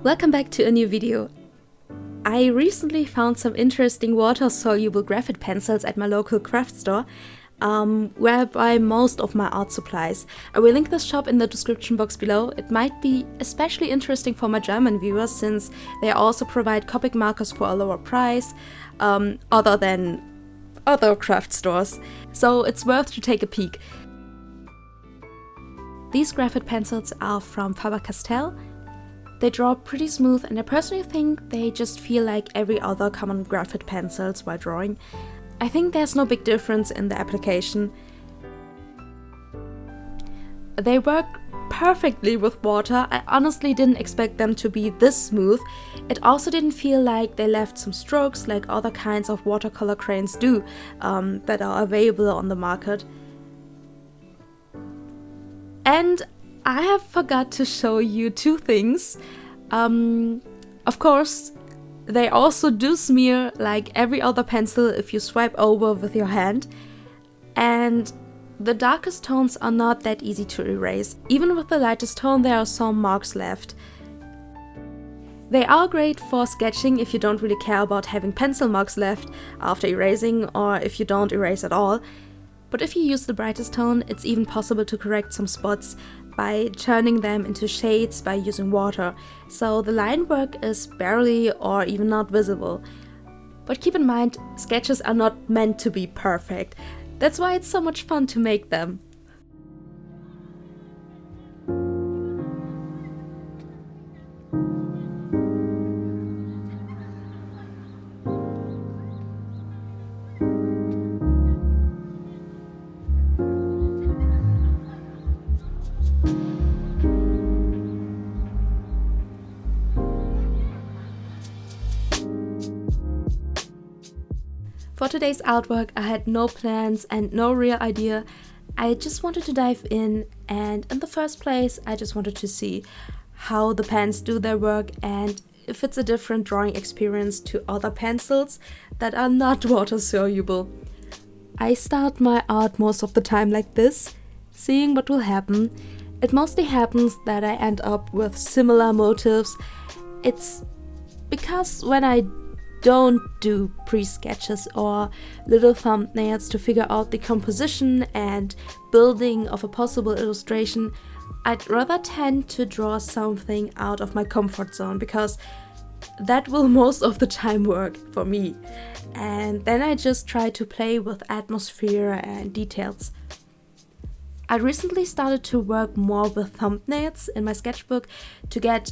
Welcome back to a new video. I recently found some interesting water-soluble graphite pencils at my local craft store, where I buy most of my art supplies. I will link this shop in the description box below. It might be especially interesting for my German viewers since they also provide Copic markers for a lower price, other than other craft stores. So it's worth to take a peek. These graphite pencils are from Faber Castell. They draw pretty smooth and I personally think they just feel like every other common graphite pencils while drawing. I think there's no big difference in the application. They work perfectly with water. I honestly didn't expect them to be this smooth. It also didn't feel like they left some strokes like other kinds of watercolor crayons do that are available on the market. And I have forgot to show you two things. Of course, they also do smear like every other pencil if you swipe over with your hand. And the darkest tones are not that easy to erase. Even with the lightest tone, there are some marks left. They are great for sketching if you don't really care about having pencil marks left after erasing, or if you don't erase at all. But if you use the brightest tone, it's even possible to correct some spots by turning them into shades by using water, so the line work is barely or even not visible. But keep in mind, sketches are not meant to be perfect. That's why it's so much fun to make them. For today's artwork, I had no plans and no real idea. I just wanted to dive in, and in the first place, I just wanted to see how the pens do their work and if it's a different drawing experience to other pencils that are not water soluble. I start my art most of the time like this, seeing what will happen. It mostly happens that I end up with similar motifs. It's because when I don't do pre-sketches or little thumbnails to figure out the composition and building of a possible illustration, I'd rather tend to draw something out of my comfort zone because that will most of the time work for me. And then I just try to play with atmosphere and details. I recently started to work more with thumbnails in my sketchbook to get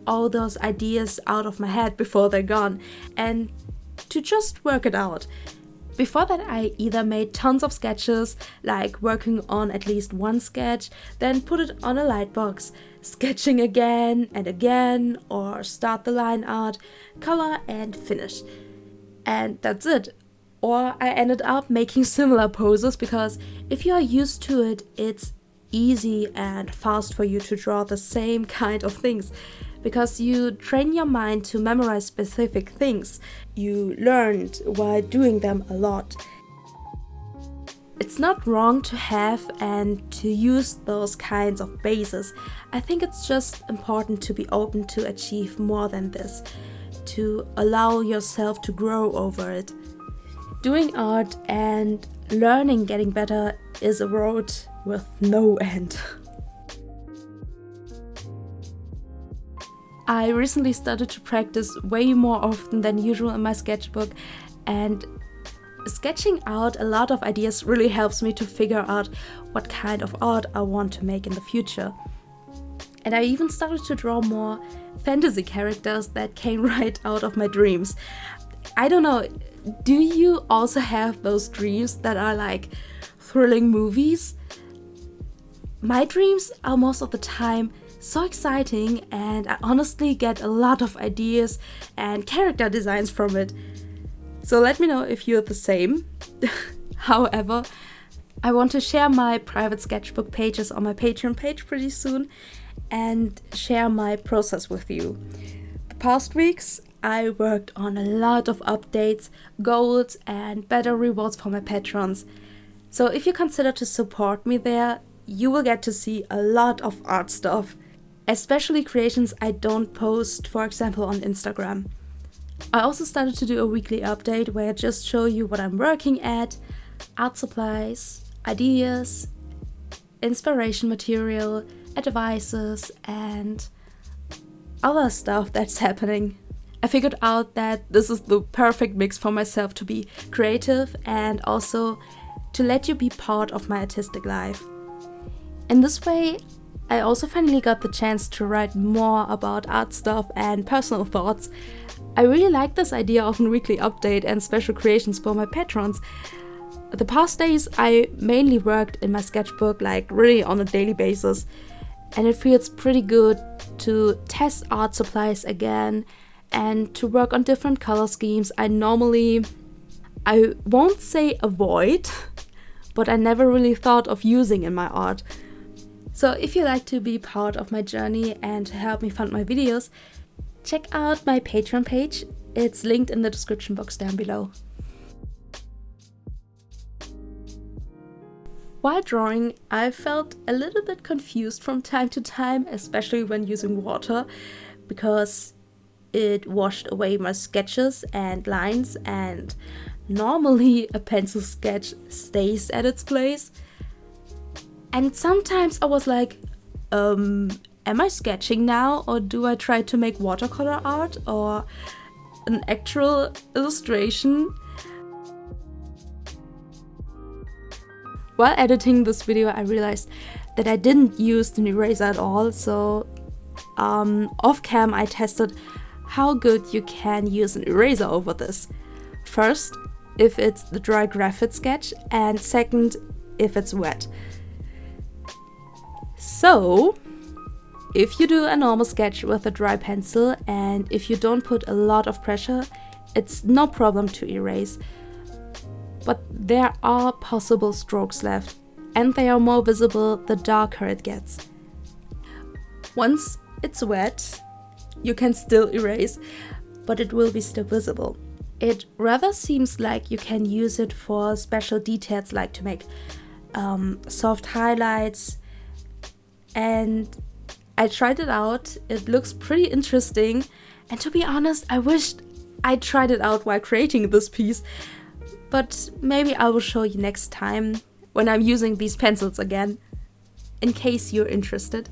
all those ideas out of my head before they're gone and to just work it out. Before that, I either made tons of sketches, like working on at least one sketch, then put it on a lightbox, sketching again and again, or start the line art, color and finish. And that's it. Or I ended up making similar poses because if you are used to it, it's easy and fast for you to draw the same kind of things because you train your mind to memorize specific things you learned while doing them a lot. It's not wrong to have and to use those kinds of bases. I think it's just important to be open to achieve more than this, to allow yourself to grow over it. Doing art and learning getting better is a road with no end. I recently started to practice way more often than usual in my sketchbook, and sketching out a lot of ideas really helps me to figure out what kind of art I want to make in the future. And I even started to draw more fantasy characters that came right out of my dreams. I don't know, do you also have those dreams that are like thrilling movies? My dreams are most of the time so exciting and I honestly get a lot of ideas and character designs from it. So let me know if you're the same. However, I want to share my private sketchbook pages on my Patreon page pretty soon and share my process with you. The past weeks, I worked on a lot of updates, goals and better rewards for my patrons. So if you consider to support me there, you will get to see a lot of art stuff. especially creations I don't post, for example, on Instagram. I also started to do a weekly update where I just show you what I'm working at, art supplies, ideas, inspiration material, advices, and other stuff that's happening. I figured out that this is the perfect mix for myself to be creative and also to let you be part of my artistic life. In this way, I also finally got the chance to write more about art stuff and personal thoughts. I really like this idea of a weekly update and special creations for my patrons. The past days I mainly worked in my sketchbook like really on a daily basis, and it feels pretty good to test art supplies again and to work on different color schemes I won't say avoid, but I never really thought of using in my art. So if you like to be part of my journey and to help me fund my videos, check out my Patreon page. It's linked in the description box down below. While drawing, I felt a little bit confused from time to time, especially when using water, because it washed away my sketches and lines, and normally a pencil sketch stays at its place. And sometimes I was like, am I sketching now, or do I try to make watercolor art or an actual illustration? While editing this video, I realized that I didn't use an eraser at all, so off cam I tested how good you can use an eraser over this. First, if it's the dry graphite sketch, and second, if it's wet. So, if you do a normal sketch with a dry pencil and if you don't put a lot of pressure, it's no problem to erase. But there are possible strokes left, and they are more visible the darker it gets. Once it's wet, you can still erase, but it will be still visible. It rather seems like you can use it for special details, like to make soft highlights. And I tried it out. It looks pretty interesting, and to be honest, I wished I tried it out while creating this piece. But maybe I will show you next time when I'm using these pencils again, in case you're interested.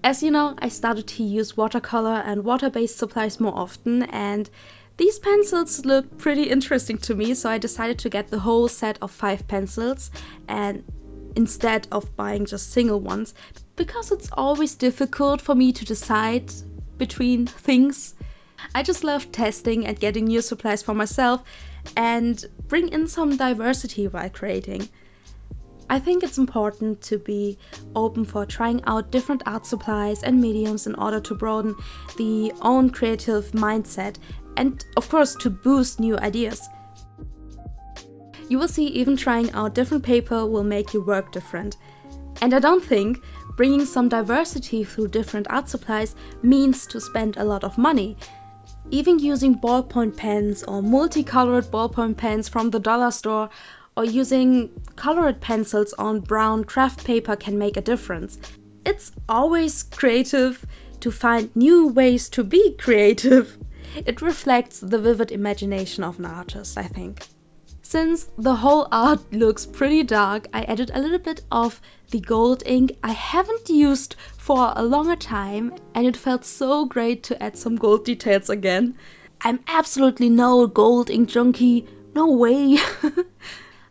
As you know, I started to use watercolor and water-based supplies more often, and these pencils look pretty interesting to me, so I decided to get the whole set of 5 pencils and instead of buying just single ones, because it's always difficult for me to decide between things. I just love testing and getting new supplies for myself and bring in some diversity while creating. I think it's important to be open for trying out different art supplies and mediums in order to broaden the own creative mindset and, of course, to boost new ideas. You will see even trying out different paper will make your work different. And I don't think bringing some diversity through different art supplies means to spend a lot of money. Even using ballpoint pens or multicolored ballpoint pens from the dollar store or using colored pencils on brown craft paper can make a difference. It's always creative to find new ways to be creative. It reflects the vivid imagination of an artist, I think. Since the whole art looks pretty dark, I added a little bit of the gold ink I haven't used for a longer time, and it felt so great to add some gold details again. I'm absolutely no gold ink junkie, no way!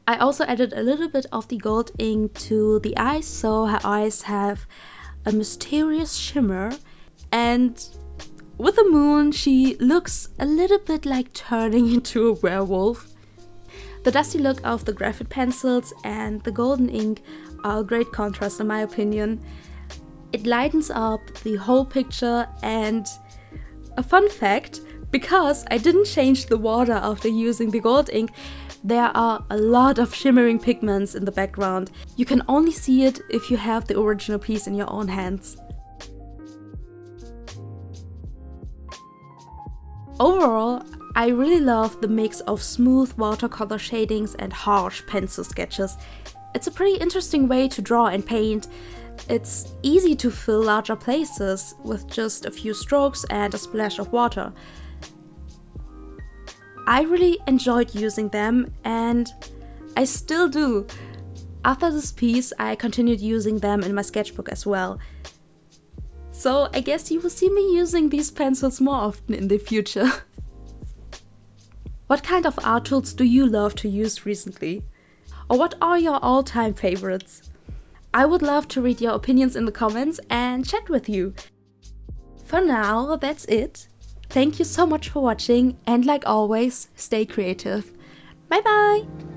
I also added a little bit of the gold ink to the eyes, so her eyes have a mysterious shimmer, and with the moon she looks a little bit like turning into a werewolf. The dusty look of the graphite pencils and the golden ink are a great contrast in my opinion. It lightens up the whole picture, and a fun fact, because I didn't change the water after using the gold ink, there are a lot of shimmering pigments in the background. You can only see it if you have the original piece in your own hands. Overall, I really love the mix of smooth watercolor shadings and harsh pencil sketches. It's a pretty interesting way to draw and paint. It's easy to fill larger places with just a few strokes and a splash of water. I really enjoyed using them, and I still do. After this piece, I continued using them in my sketchbook as well. So I guess you will see me using these pencils more often in the future. What kind of art tools do you love to use recently? Or what are your all-time favorites? I would love to read your opinions in the comments and chat with you. For now, that's it. Thank you so much for watching, and like always, stay creative. Bye bye!